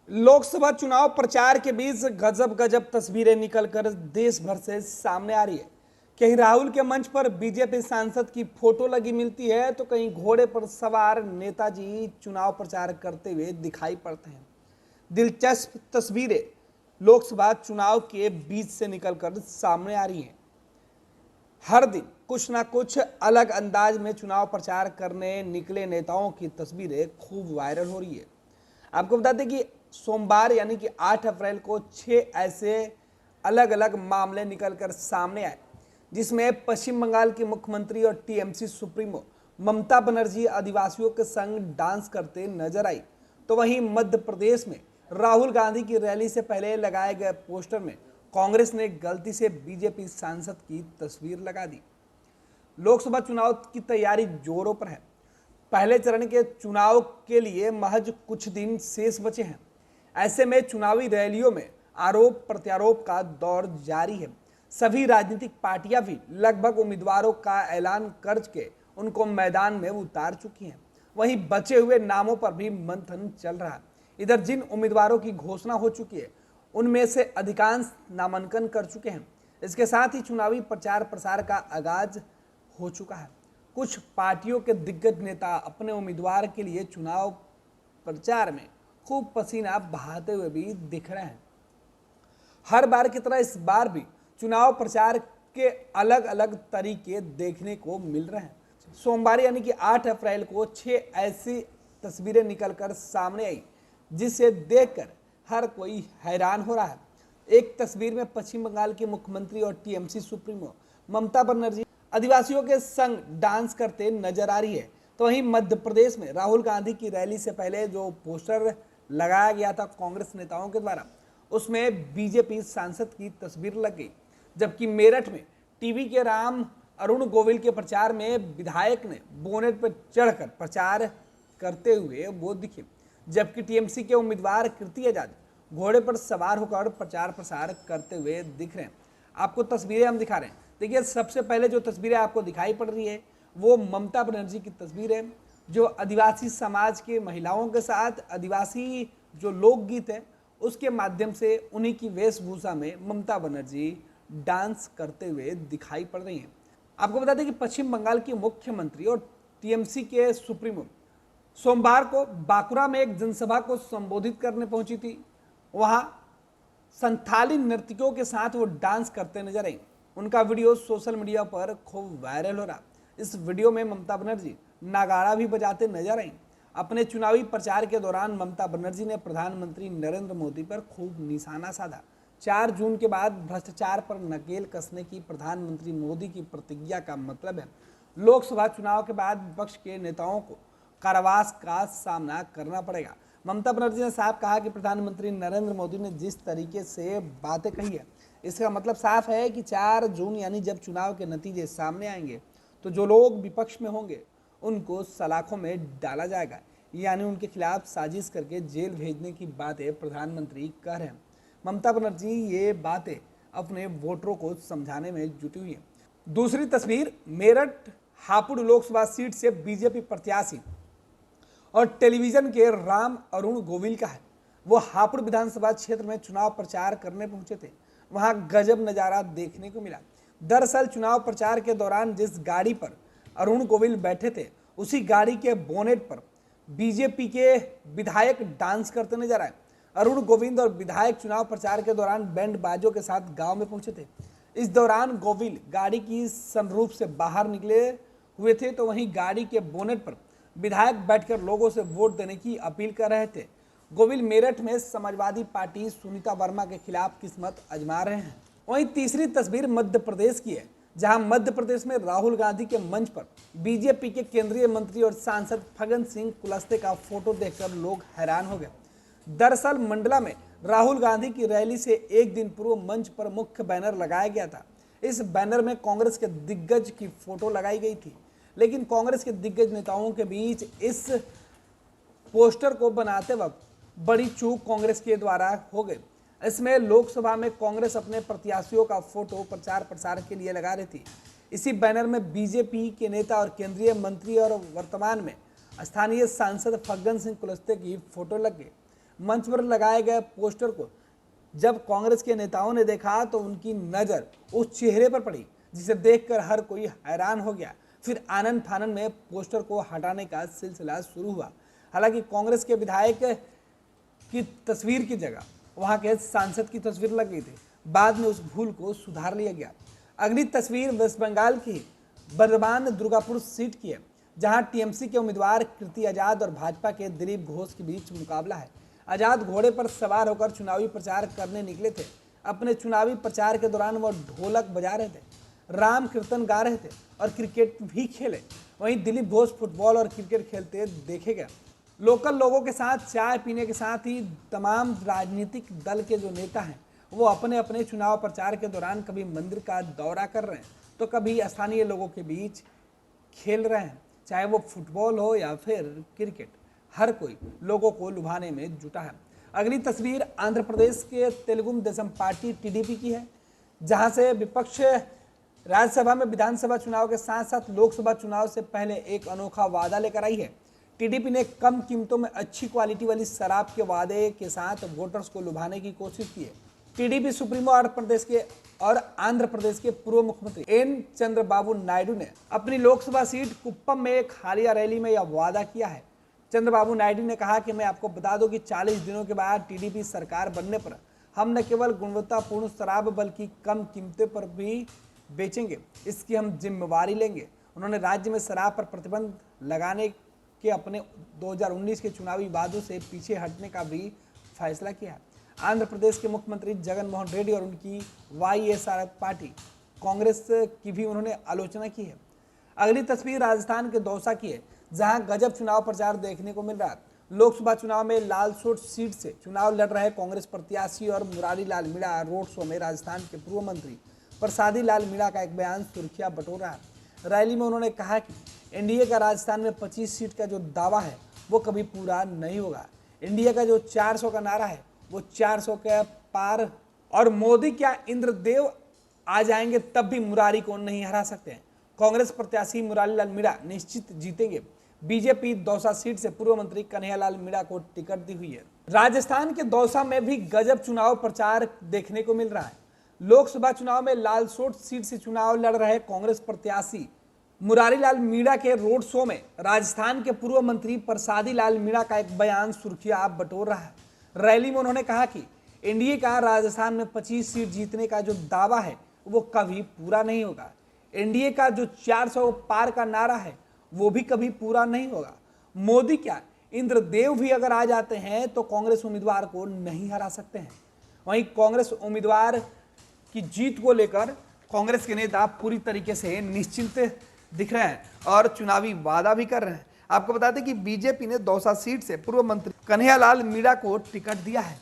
लोकसभा चुनाव प्रचार के बीच गजब गजब तस्वीरें निकलकर देश भर से सामने आ रही है। कहीं राहुल के मंच पर बीजेपी सांसद की फोटो लगी मिलती है तो कहीं घोड़े पर सवार नेताजी चुनाव प्रचार करते हुए दिखाई पड़ते हैं। दिलचस्प तस्वीरें लोकसभा चुनाव के बीच से निकलकर सामने आ रही हैं। हर दिन कुछ ना कुछ अलग अंदाज में चुनाव प्रचार करने निकले नेताओं की तस्वीरें खूब वायरल हो रही है। आपको बता दें कि सोमवार यानी कि 8 अप्रैल को 6 ऐसे अलग अलग मामले निकलकर सामने आए, जिसमें पश्चिम बंगाल की मुख्यमंत्री और टीएमसी सुप्रीमो ममता बनर्जी आदिवासियों के संग डांस करते नजर आई। तो वहीं मध्य प्रदेश में राहुल गांधी की रैली से पहले लगाए गए पोस्टर में कांग्रेस ने गलती से बीजेपी सांसद की तस्वीर लगा दी। लोकसभा चुनाव की तैयारी जोरों पर है। पहले चरण के चुनाव के लिए महज कुछ दिन शेष बचे हैं। ऐसे में चुनावी रैलियों में आरोप प्रत्यारोप का दौर जारी है। सभी राजनीतिक पार्टियां भी लगभग उम्मीदवारों का ऐलान करके उनको मैदान में उतार चुकी हैं। वहीं बचे हुए नामों पर भी मंथन चल रहा है। इधर जिन उम्मीदवारों की घोषणा हो चुकी है उनमें से अधिकांश नामांकन कर चुके हैं। इसके साथ ही चुनावी प्रचार प्रसार का आगाज हो चुका है। कुछ पार्टियों के दिग्गज नेता अपने उम्मीदवार के लिए चुनाव प्रचार में खूब पसीना बहाते हुए भी दिख रहे हैं। हर बार की तरह इस बार भी चुनाव प्रचार के अलग अलग तरीके देखने को मिल रहे हैं। सोमवार यानी कि 8 अप्रैल को 6 ऐसी तस्वीरें निकलकर सामने आई, जिसे देखकर हर कोई हैरान हो रहा है। एक तस्वीर में पश्चिम बंगाल के मुख्यमंत्री और टीएमसी सुप्रीमो ममता बनर्जी आदिवासियों के संग डांस करते नजर आ रही है। तो वहीं मध्य प्रदेश में राहुल गांधी की रैली से पहले जो पोस्टर लगाया गया था कांग्रेस नेताओं के द्वारा, उसमें बीजेपी सांसद की तस्वीर लग गई। जबकि मेरठ में टीवी के राम अरुण गोविल के प्रचार में विधायक ने बोनेट पर चढ़कर प्रचार करते हुए वो दिखे। जबकि टीएमसी के उम्मीदवार कीर्ति आजाद घोड़े पर सवार होकर प्रचार प्रसार करते हुए दिख रहे हैं। आपको तस्वीरें हम दिखा रहे हैं। देखिए, सबसे पहले जो तस्वीरें आपको दिखाई पड़ रही है वो ममता बनर्जी की तस्वीर है, जो आदिवासी समाज के महिलाओं के साथ आदिवासी जो लोकगीत है उसके माध्यम से उन्हीं की वेशभूषा में ममता बनर्जी डांस करते हुए दिखाई पड़ रही हैं। आपको बता दें कि पश्चिम बंगाल की मुख्यमंत्री और टीएमसी के सुप्रीमो सोमवार को बांकुरा में एक जनसभा को संबोधित करने पहुंची थी। वहां संथाली नर्तकियों के साथ वो डांस करते नजर आई। उनका वीडियो सोशल मीडिया पर खूब वायरल हो रहा। इस वीडियो में ममता बनर्जी नागाड़ा भी बजाते नजर आई। अपने चुनावी प्रचार के दौरान ममता बनर्जी ने प्रधानमंत्री नरेंद्र मोदी पर खूब निशाना साधा। 4 जून के बाद भ्रष्टाचार पर नकेल कसने की प्रधानमंत्री मोदी की प्रतिज्ञा का मतलब है लोकसभा चुनाव के बाद विपक्ष के नेताओं को कारावास का सामना करना पड़ेगा। ममता बनर्जी ने साफ कहा कि प्रधानमंत्री नरेंद्र मोदी ने जिस तरीके से बातें कही है, इसका मतलब साफ है कि 4 जून यानी जब चुनाव के नतीजे सामने आएंगे तो जो लोग विपक्ष में होंगे उनको सलाखों में डाला जाएगा, यानी उनके खिलाफ साजिश करके जेल भेजने की बातें प्रधानमंत्री कह रहे हैं। ममता बनर्जी ये बातें अपने वोटरों को समझाने में जुटी हुई है। दूसरी तस्वीर मेरठ हापुड़ लोकसभा सीट से बीजेपी प्रत्याशी और टेलीविजन के राम अरुण गोविल का है। वो हापुड़ विधानसभा क्षेत्र में चुनाव प्रचार करने पहुंचे थे। वहां गजब नजारा देखने को मिला। दरअसल चुनाव प्रचार के दौरान जिस गाड़ी पर अरुण गोविल बैठे थे, उसी गाड़ी के बोनेट पर बीजेपी के विधायक डांस करते नजर आए। अरुण गोविंद और विधायक चुनाव प्रचार के दौरान बैंड बाजों के साथ गांव में पहुंचे थे। इस दौरान गोविल गाड़ी की सनरूफ से बाहर निकले हुए थे, तो वहीं गाड़ी के बोनेट पर विधायक बैठकर लोगों से वोट देने की अपील कर रहे थे। गोविल मेरठ में समाजवादी पार्टी सुनीता वर्मा के खिलाफ किस्मत आजमा रहे हैं। वहीं तीसरी तस्वीर मध्य प्रदेश की है, जहां मध्य प्रदेश में राहुल गांधी के मंच पर बीजेपी के केंद्रीय मंत्री और सांसद फग्गन सिंह कुलस्ते का फोटो देखकर लोग हैरान हो गए। दरअसल मंडला में राहुल गांधी की रैली से एक दिन पूर्व मंच पर मुख्य बैनर लगाया गया था। इस बैनर में कांग्रेस के दिग्गज की फोटो लगाई गई थी, लेकिन कांग्रेस के दिग्गज नेताओं के बीच इस पोस्टर को बनाते वक्त बड़ी चूक कांग्रेस के द्वारा हो गई। इसमें लोकसभा में कांग्रेस अपने प्रत्याशियों का फोटो प्रचार प्रसार के लिए लगा रही थी। इसी बैनर में बीजेपी के नेता और केंद्रीय मंत्री और वर्तमान में स्थानीय सांसद फग्गन सिंह कुलस्ते की फोटो लग गई। मंच पर लगाए गए पोस्टर को जब कांग्रेस के नेताओं ने देखा तो उनकी नज़र उस चेहरे पर पड़ी जिसे देखकर हर कोई हैरान हो गया। फिर आनन फानन में पोस्टर को हटाने का सिलसिला शुरू हुआ। हालांकि कांग्रेस के विधायक की तस्वीर की जगह वहां के सांसद की तस्वीर लग गई थी। बाद में उस भूल को सुधार लिया गया। अगली तस्वीर वेस्ट बंगाल की बर्दवान दुर्गापुर सीट की है, जहां टीएमसी के उम्मीदवार कीर्ति आजाद और भाजपा के दिलीप घोष के बीच मुकाबला है। आजाद घोड़े पर सवार होकर चुनावी प्रचार करने निकले थे। अपने चुनावी प्रचार के दौरान वह ढोलक बजा रहे थे, राम कीर्तन गा रहे थे और क्रिकेट भी खेले। वहीं दिलीप घोष फुटबॉल और क्रिकेट खेलते देखे गए। लोकल लोगों के साथ चाय पीने के साथ ही तमाम राजनीतिक दल के जो नेता हैं वो अपने अपने चुनाव प्रचार के दौरान कभी मंदिर का दौरा कर रहे हैं तो कभी स्थानीय लोगों के बीच खेल रहे हैं, चाहे वो फुटबॉल हो या फिर क्रिकेट। हर कोई लोगों को लुभाने में जुटा है। अगली तस्वीर आंध्र प्रदेश के तेलुगु देशम पार्टी टीडीपी की है, जहां से विपक्ष राज्यसभा में विधानसभा चुनाव के साथ साथ लोकसभा चुनाव से पहले एक अनोखा वादा लेकर आई है। टीडीपी ने कम कीमतों में अच्छी क्वालिटी वाली शराब के वादे के साथ वोटर्स को लुभाने की कोशिश की है। टीडीपी सुप्रीमो आंध्र प्रदेश के पूर्व मुख्यमंत्री एन चंद्रबाबू नायडू ने अपनी लोकसभा सीट कुप्पम में एक हालिया रैली में यह वादा किया है। चंद्रबाबू नायडू ने कहा कि मैं आपको बता दूं कि 40 दिनों के बाद टीडीपी सरकार बनने पर हम न केवल गुणवत्तापूर्ण शराब बल्कि कम कीमतें पर भी बेचेंगे, इसकी हम जिम्मेवारी लेंगे। उन्होंने राज्य में शराब पर प्रतिबंध लगाने के अपने 2019 के चुनावी वादों से पीछे हटने का भी फैसला किया है। आंध्र प्रदेश के मुख्यमंत्री जगन मोहन रेड्डी और उनकी वाईएसआर पार्टी कांग्रेस की भी उन्होंने आलोचना की है। अगली तस्वीर राजस्थान के दौसा की है, जहां गजब चुनाव प्रचार देखने को मिल रहा है। लोकसभा चुनाव में लालसोट सीट से चुनाव लड़ रहे कांग्रेस प्रत्याशी और मुरारी लाल मीणा रोड शो में राजस्थान के पूर्व मंत्री प्रसादी लाल मीणा का एक बयान सुर्खियां बटोर रहा है। रैली में उन्होंने कहा कि एनडीए का राजस्थान में 25 सीट का जो दावा है वो कभी पूरा नहीं होगा। एनडीए का जो 400 का नारा है वो 400 के पार, और मोदी क्या इंद्रदेव आ जाएंगे तब भी मुरारी को नहीं हरा सकते हैं। कांग्रेस प्रत्याशी मुरारी लाल मीणा निश्चित जीतेंगे। बीजेपी दौसा सीट से पूर्व मंत्री कन्हैयालाल मीणा को टिकट दी हुई है। राजस्थान के दौसा में भी गजब चुनाव प्रचार देखने को मिल रहा है। लोकसभा चुनाव में लालसोट सीट से चुनाव लड़ रहे कांग्रेस प्रत्याशी मुरारी लाल मीणा के रोड शो में राजस्थान के पूर्व मंत्री प्रसादी लाल मीणा का एक बयान सुर्खियां बटोर रहा है। रैली में उन्होंने कहा कि एनडीए का राजस्थान में 25 सीट जीतने का जो दावा है वो कभी पूरा नहीं होगा। एनडीए का जो 400 पार का नारा है वो भी कभी पूरा नहीं होगा। मोदी क्या इंद्रदेव भी अगर आ जाते हैं तो कांग्रेस उम्मीदवार को नहीं हरा सकते हैं। वहीं कांग्रेस उम्मीदवार की जीत को लेकर कांग्रेस के नेता पूरी तरीके से निश्चिंत दिख रहे हैं और चुनावी वादा भी कर रहे हैं। आपको बता दें कि बीजेपी ने दौसा सीट से पूर्व मंत्री कन्हैयालाल मीणा को टिकट दिया है।